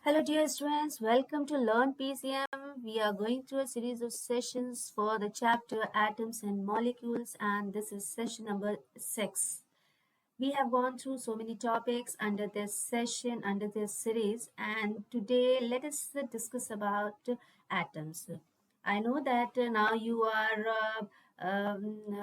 Hello, dear students. Welcome to Learn PCM. We are going through a series of sessions for the chapter Atoms and Molecules, and this is session number 6. We have gone through so many topics under this session, under this series, and today let us discuss about atoms. I know that now you are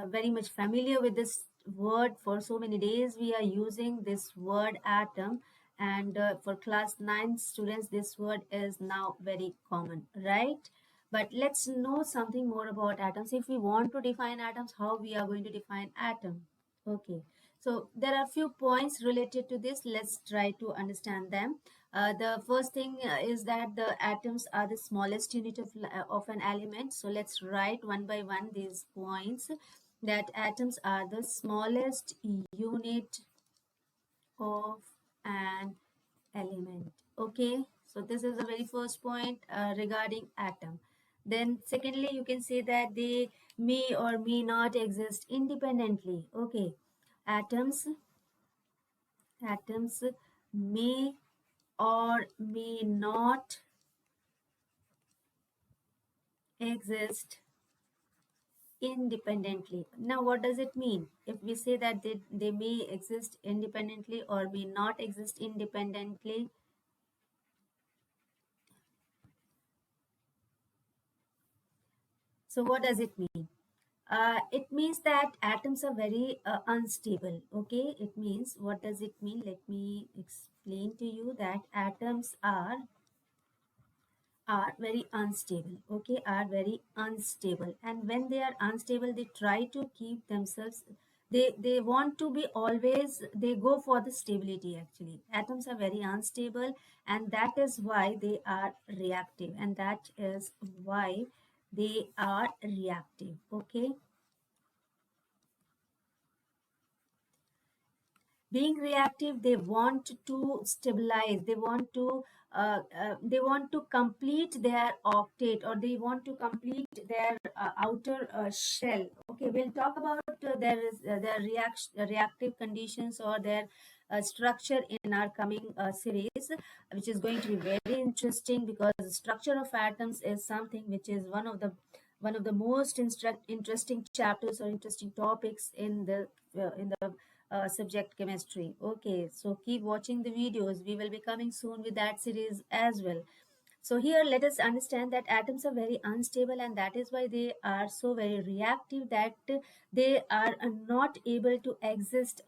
very much familiar with this word. For so many days we are using this word atom, and for class 9 students this word is now very common, right? But let's know something more about atoms. If we want to define atoms, how we are going to define atom? Okay, so there are a few points related to this. Let's try to understand them. The first thing is that the atoms are the smallest unit of an element. So let's write one by one these points, that atoms are the smallest unit of an element. Okay, so this is the very first point regarding atom. Then secondly, you can say that they may or may not exist independently. Okay, atoms atoms may or may not exist independently. Now what does it mean if we say that they may exist independently or may not exist independently? So what does it mean? It means that atoms are very unstable. Okay, it means, what does it mean? Let me explain to you that atoms are very unstable. Okay, are very unstable, and when they are unstable they try to keep themselves, they want to be always, they go for the stability. Actually, atoms are very unstable, and that is why they are reactive, and that is why they are reactive. Okay, being reactive, they want to stabilize, they want to complete their octet, or they want to complete their outer shell. Okay, we'll talk about their reactive conditions or their structure in our coming series, which is going to be very interesting, because the structure of atoms is something which is one of the most interesting chapters or interesting topics in the subject chemistry. Okay, so keep watching the videos. We will be coming soon with that series as well. So here let us understand that atoms are very unstable, and that is why they are so very reactive, that they are not able to exist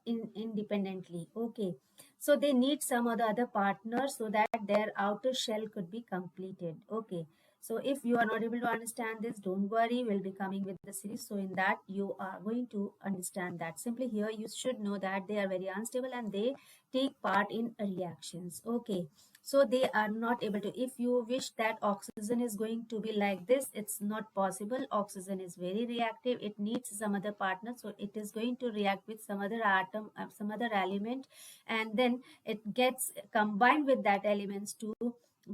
independently. Okay, so they need some other partner so that their outer shell could be completed. Okay, so if you are not able to understand this, don't worry, we'll be coming with the series. So in that you are going to understand that. Simply here you should know that they are very unstable and they take part in reactions. Okay, so they are not able to, if you wish that oxygen is going to be like this, it's not possible. Oxygen is very reactive, it needs some other partner, so it is going to react with some other atom, some other element, and then it gets combined with that elements to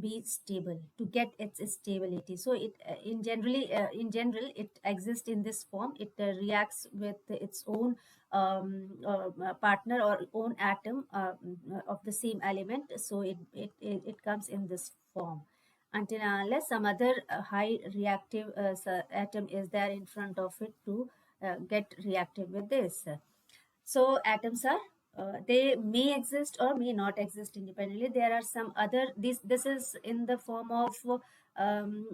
be stable, to get its stability. So it in general it exists in this form. It reacts with its own partner or own atom of the same element. So it comes in this form, until unless some other high reactive atom is there in front of it to get reactive with this. So atoms are, they may exist or may not exist independently. There are some other, this is in the form of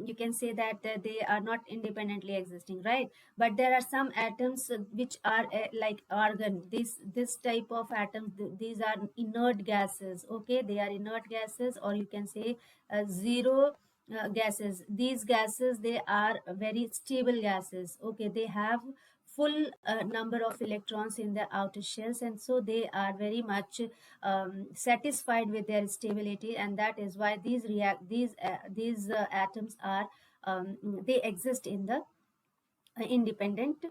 you can say that they are not independently existing, right? But there are some atoms which are like argon. This type of atoms, these are inert gases. Okay, they are inert gases, or you can say zero gases. These gases, they are very stable gases. Okay, they have full number of electrons in the outer shells, and so they are very much satisfied with their stability, and that is why these atoms are, they exist in the independent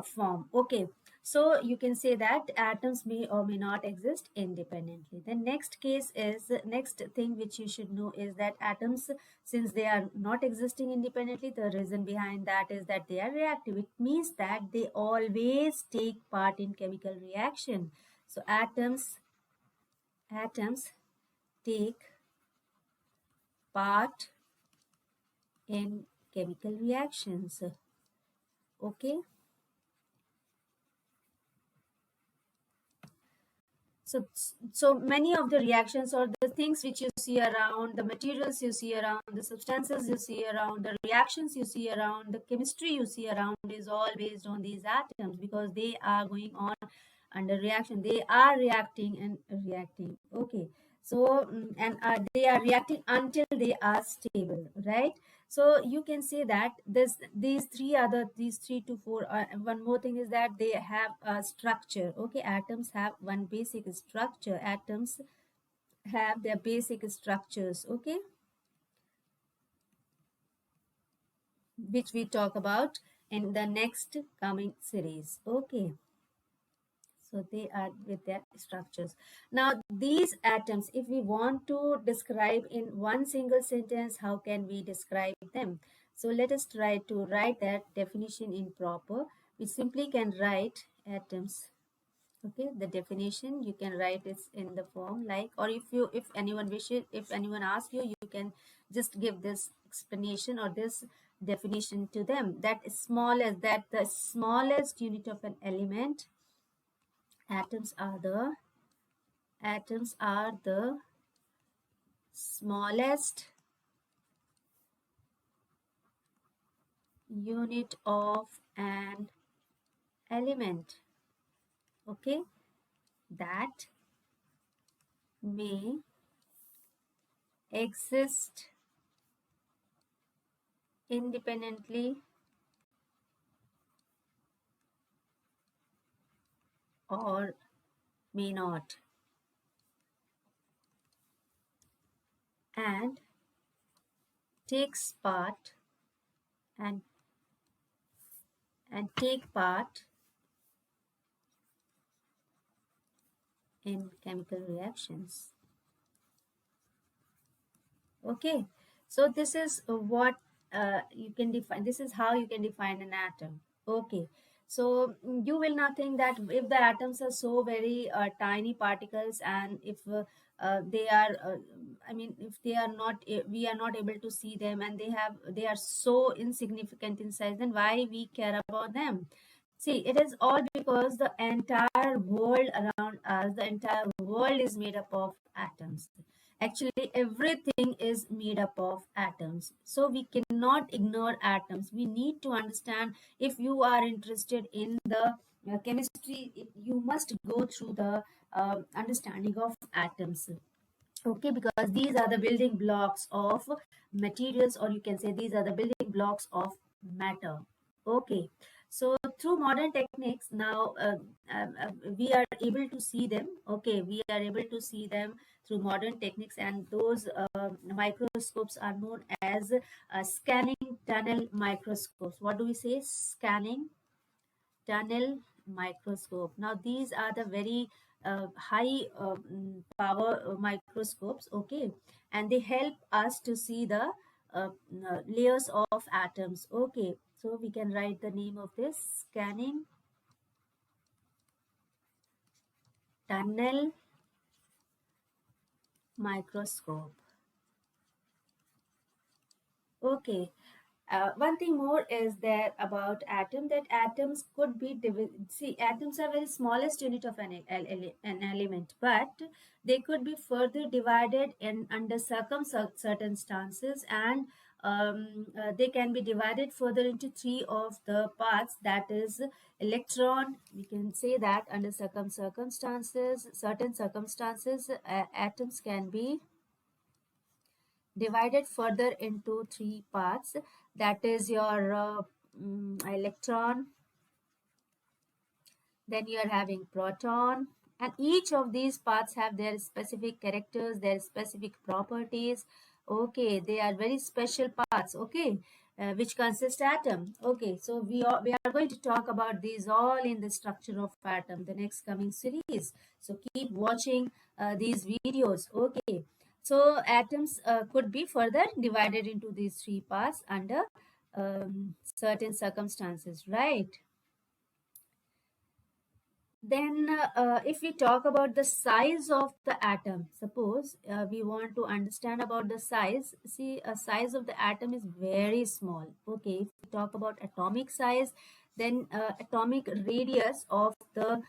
form. Okay, so you can say that atoms may or may not exist independently. The next case is, next thing which you should know is that atoms, since they are not existing independently, the reason behind that is that they are reactive. It means that they always take part in chemical reaction. So atoms take part in chemical reactions. Okay. So many of the reactions or the things which you see around, the materials you see around, the substances you see around, the reactions you see around, the chemistry you see around is all based on these atoms, because they are going on under reaction. They are reacting and reacting. Okay. So and they are reacting until they are stable, right? So you can say that these three to four, one more thing is that they have a structure. Okay, atoms have one basic structure. Atoms have their basic structures. Okay, which we talk about in the next coming series. Okay. So they are with their structures. Now, these atoms, if we want to describe in one single sentence, how can we describe them? So let us try to write that definition in proper. We simply can write atoms. Okay, the definition you can write is in the form like, or if anyone wishes, if anyone asks you, you can just give this explanation or this definition to them. That is the smallest unit of an element. Atoms are the smallest unit of an element, okay, that may exist independently or may not, and takes part and take part in chemical reactions. Okay, so this is what you can define. This is how you can define an atom. Okay, so you will not think that if the atoms are so very tiny particles, and if they are, I mean, if they are not, we are not able to see them, and they are so insignificant in size, then why we care about them? See, it is all because the entire world around us, the entire world is made up of atoms. Actually, everything is made up of atoms. So we cannot ignore atoms. We need to understand, if you are interested in the chemistry, you must go through the understanding of atoms. Okay, because these are the building blocks of materials, or you can say these are the building blocks of matter. Okay, so through modern techniques now, we are able to see them. Okay, we are able to see them through modern techniques, and those microscopes are known as scanning tunnel microscopes. What do we say? Scanning tunnel microscope. Now these are the very high power microscopes, okay, and they help us to see the layers of atoms. Okay, so we can write the name of this: scanning tunnel microscope. Okay. One thing more is there about atom, that atoms could be see, atoms are very smallest unit of an element, but they could be further divided in under circumstances, and they can be divided further into three of the parts, that is electron. We can say that under certain circumstances, atoms can be divided further into three parts, that is your electron, then you are having proton, and each of these parts have their specific characters, their specific properties. Okay, they are very special parts. Okay, which consist atom. Okay, so we are going to talk about these all in the structure of atom, the next coming series. So keep watching these videos. Okay, so atoms could be further divided into these three parts under certain circumstances, right? Then, if we talk about the size of the atom, suppose we want to understand about the size. See, a size of the atom is very small. Okay, if we talk about atomic size, then atomic radius of the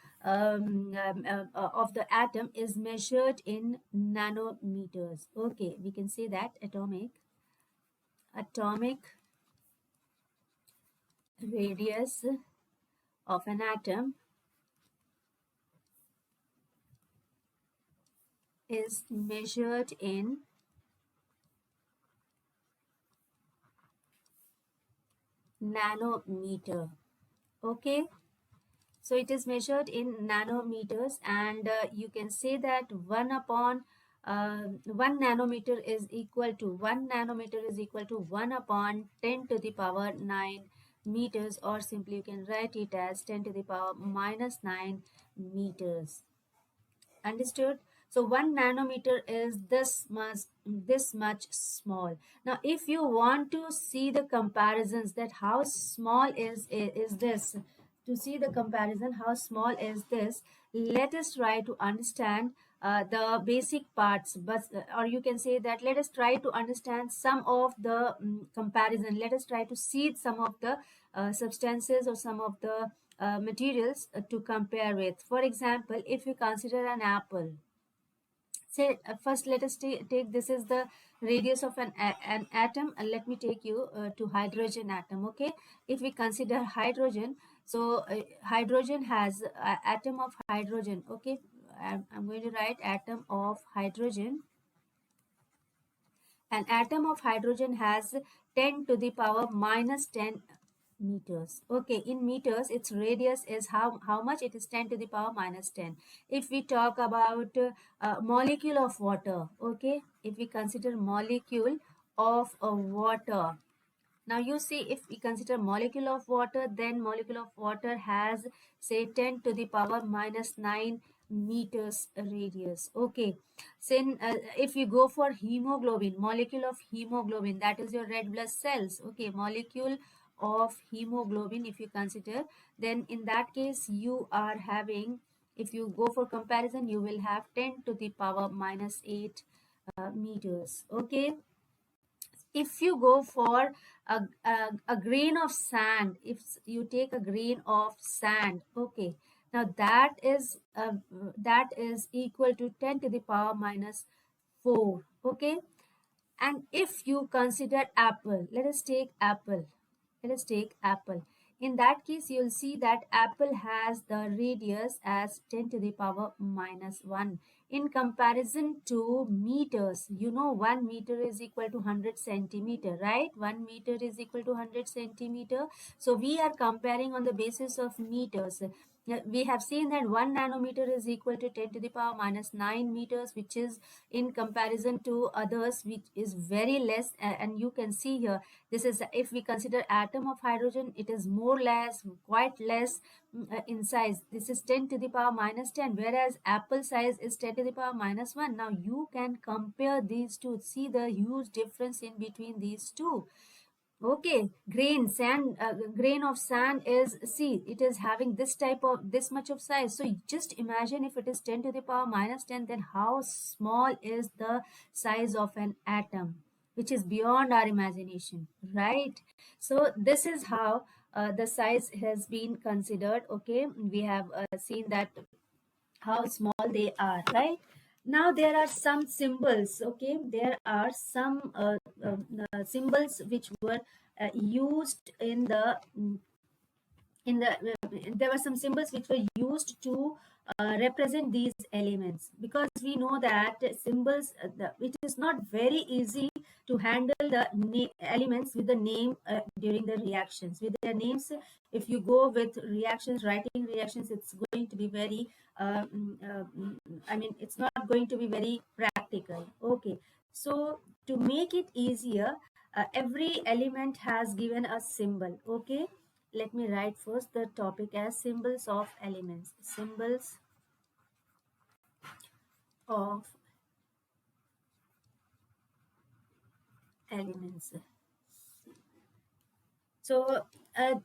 atom is measured in nanometers. Okay, we can say that atomic radius of an atom is measured in nanometer. Okay, so it is measured in nanometers, and you can say that 1 nanometer is equal to 1 upon 10 to the power 9 meters, or simply you can write it as 10 to the power minus 9 meters. Understood? So 1 nanometer is this much small. Now if you want to see the comparisons, that how small is this, to see the comparison how small is this, let us try to understand the basic parts, but or you can say that let us try to understand some of the comparison. Let us try to see some of the substances or some of the materials to compare with. For example, if you consider an apple, say first let us take this is the radius of an atom, and let me take you to hydrogen atom. Okay, if we consider hydrogen, so hydrogen has atom of hydrogen. Okay, I'm going to write atom of hydrogen. An atom of hydrogen has 10 to the power minus 10 meters. Okay, in meters, its radius is how much? It is 10 to the power minus 10. If we talk about molecule of water, okay, if we consider molecule of water, now you see, if we consider molecule of water, then molecule of water has say 10 to the power minus 9 meters radius. Okay. Then if you go for hemoglobin, molecule of hemoglobin, that is your red blood cells. Okay, molecule of hemoglobin, if you consider, then in that case you are having, if you go for comparison, you will have 10 to the power minus 8 meters. Okay, if you go for a grain of sand, if you take a grain of sand, okay, now that is equal to 10 to the power minus 4. Okay, and if you consider apple, let us take apple. Let us take apple. In that case, you'll see that apple has the radius as 10 to the power minus 1. In comparison to meters, you know 1 meter is equal to 100 centimeter, right? 1 meter is equal to 100 centimeter. So we are comparing on the basis of meters. Yeah, we have seen that 1 nanometer is equal to 10 to the power minus 9 meters, which is in comparison to others, which is very less. And you can see here, this is, if we consider atom of hydrogen, it is more less, quite less in size. This is 10 to the power minus 10, whereas apple size is 10 to the power minus 1. Now you can compare these two, see the huge difference in between these two. Okay, grain of sand is, see, it is having this type of, this much of size. So just imagine if it is 10 to the power minus 10, then how small is the size of an atom, which is beyond our imagination, right? So this is how the size has been considered. Okay, we have seen that how small they are, right? Now there are some symbols. Okay, there are some symbols which were used in the there were some symbols which were used to represent these elements, because we know that symbols, it is not very easy to handle the elements with the name during the reactions with their names. If you go with reactions, writing reactions, it's going to be very I mean, it's not going to be very practical. Okay, so to make it easier, every element has given a symbol. Okay, let me write first the topic as symbols of elements. Symbols of elements. So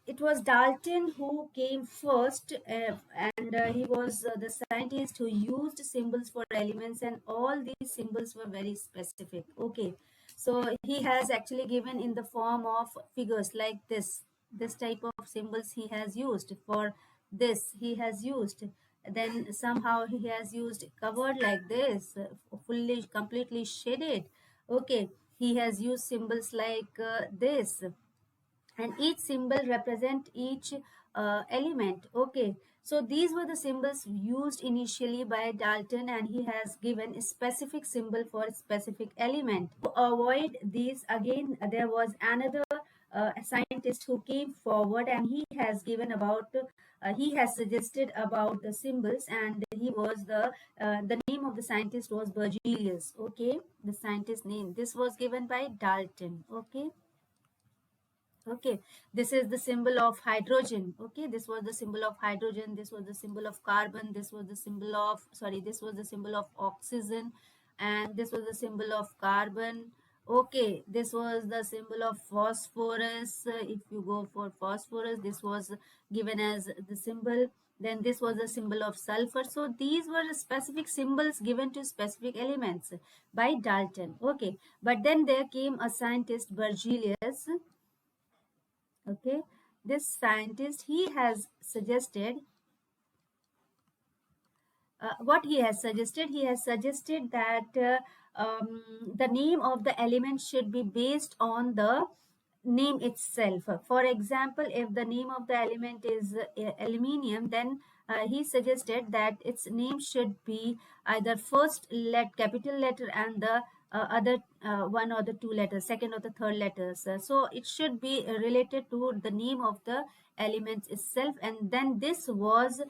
it was Dalton who came first, and he was the scientist who used symbols for elements, and all these symbols were very specific. Okay, so he has actually given in the form of figures like this type of symbols he has used for this. He has used. Then somehow he has used covered like this, fully, completely shaded. Okay, he has used symbols like this, and each symbol represent each element. Okay, so these were the symbols used initially by Dalton, and he has given a specific symbol for a specific element. To avoid these, again there was another scientist who came forward, and he has given about he has suggested about the symbols, and he was the name of the scientist was Berzelius. Okay, the scientist name, this was given by Dalton. Okay. Okay, this is the symbol of hydrogen. Okay, this was the symbol of hydrogen, this was the symbol of carbon, this was the symbol of, sorry, this was the symbol of oxygen, and this was the symbol of carbon. Okay, this was the symbol of phosphorus. If you go for phosphorus, this was given as the symbol. Then this was the symbol of sulfur. So these were the specific symbols given to specific elements by Dalton. Okay, but then there came a scientist, Berzelius. Okay, this scientist, he has suggested what he has suggested that the name of the element should be based on the name itself. For example, if the name of the element is aluminium, then he suggested that its name should be either first capital letter and the other one or the two letters, second or the third letters. So it should be related to the name of the element itself, and then this was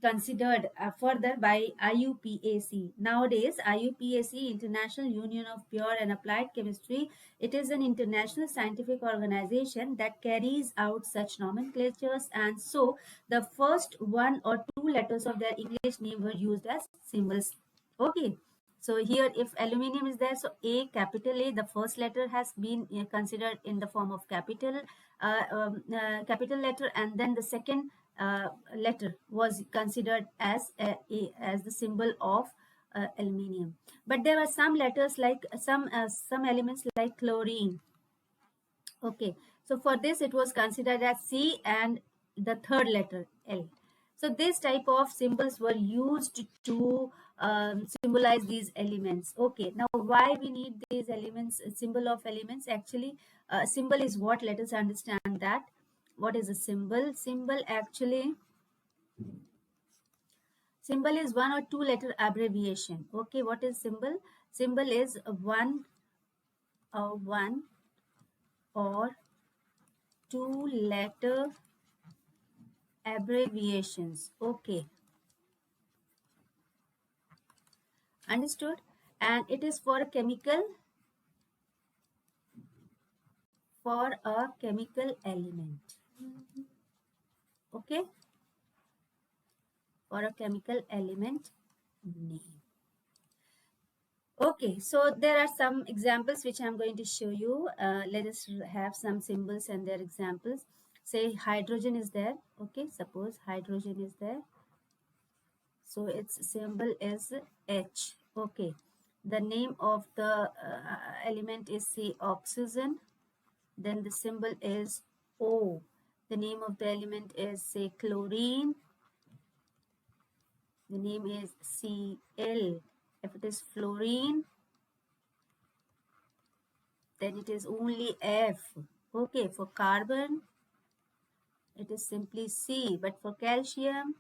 considered further by IUPAC. Nowadays, IUPAC, International Union of Pure and Applied Chemistry, it is an international scientific organization that carries out such nomenclatures, and so the first one or two letters of their English name were used as symbols. Okay. So here, if aluminium is there, so A, capital A, the first letter has been considered in the form of capital letter, and then the second letter was considered as as the symbol of aluminium. But there are some letters like some elements like chlorine. Okay, so for this it was considered as C and the third letter L. So this type of symbols were used to symbolize these elements. Okay, now why we need these elements, symbol of elements? Actually, symbol is what? Let us understand that. What is a symbol? Symbol is one or two letter abbreviation. Okay, what is symbol? Symbol is one or two letter abbreviations. Okay, understood. And it is for a chemical element. Okay, for a chemical element name. Okay, so there are some examples which I'm going to show you. Let us have some symbols and their examples. Say hydrogen is there. Okay, suppose hydrogen is there. So its symbol is H. Okay, the name of the element is, say, oxygen. Then the symbol is O. The name of the element is, say, chlorine. The name is Cl. If it is fluorine, then it is only F. Okay, for carbon, it is simply C. But for calcium,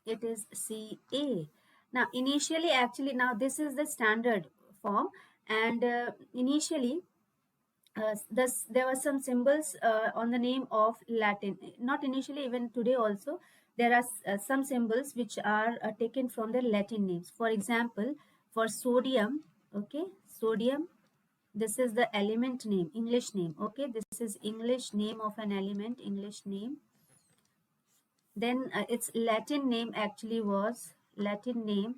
it is Ca. Now, initially, actually, now this is the standard form, and initially, there were some symbols on the name of Latin. Not initially, even today also, there are some symbols which are taken from the Latin names. For example, for sodium, okay, sodium, this is the element name, English name. Okay, this is English name of an element, English name. Then its Latin name actually was, Latin name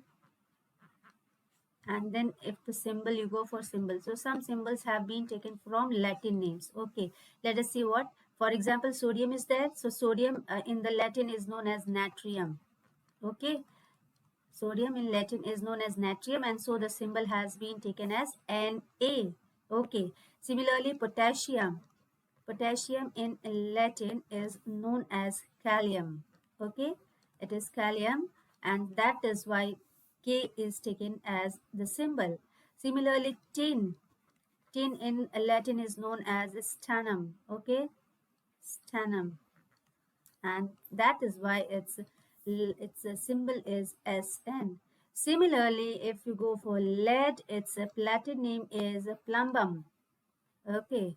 And then if the symbol, you go for symbol. So some symbols have been taken from Latin names. Okay, let us see what. For example, sodium is there. So sodium in the Latin is known as natrium. Okay, sodium in Latin is known as natrium, and so the symbol has been taken as Na. Okay, similarly, potassium. Potassium in Latin is known as kalium. Okay, it is kalium, and that is why K is taken as the symbol. Similarly, tin. Tin in Latin is known as stannum. Okay, stannum, and that is why its symbol is Sn. Similarly, if you go for lead, its Latin name is plumbum. Okay,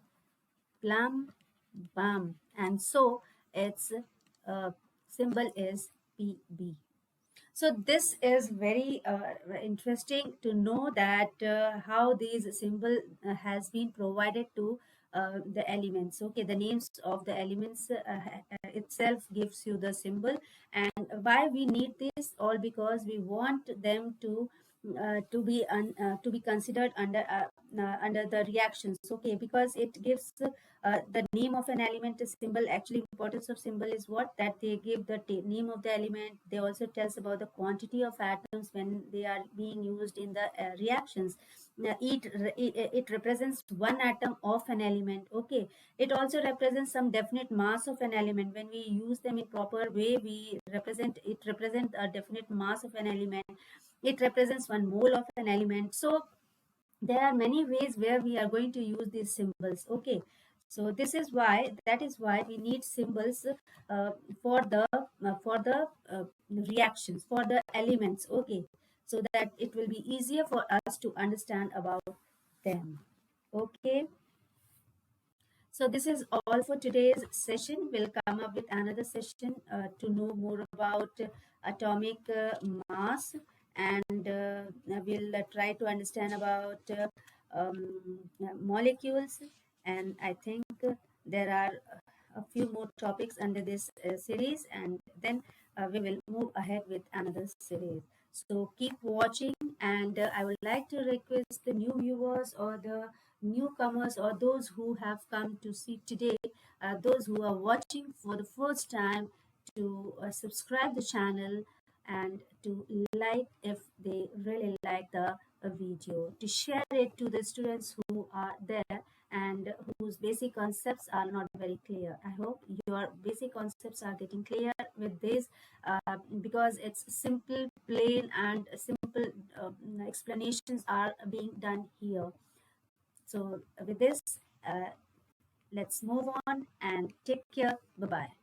plumbum, and so its uh, symbol is Pb. So this is very interesting to know that how these symbol has been provided to the elements. Okay, the names of the elements itself gives you the symbol, and why we need this all, because we want them to be considered under the reactions. Okay, because it gives the name of an element, a symbol. Actually, importance of symbol is what, that they give the name of the element. They also tells about the quantity of atoms when they are being used in the reactions. It represents one atom of an element. Okay, it also represents some definite mass of an element. When we use them in proper way, it represents a definite mass of an element. It represents one mole of an element. So there are many ways where we are going to use these symbols. Okay, so that is why we need symbols uh, for the reactions, for the elements. Okay, so that it will be easier for us to understand about them. Okay, so this is all for today's session. We'll come up with another session to know more about atomic mass, and we'll try to understand about molecules. And I think there are a few more topics under this series, and then we will move ahead with another series. So keep watching, and I would like to request the new viewers or the newcomers or those who have come to see today, those who are watching for the first time, to subscribe the channel and to like if they really like the video, to share it to the students who are there and whose basic concepts are not very clear. I hope your basic concepts are getting clear with this, because it's simple, plain, and simple explanations are being done here. So with this, let's move on and take care. Bye bye.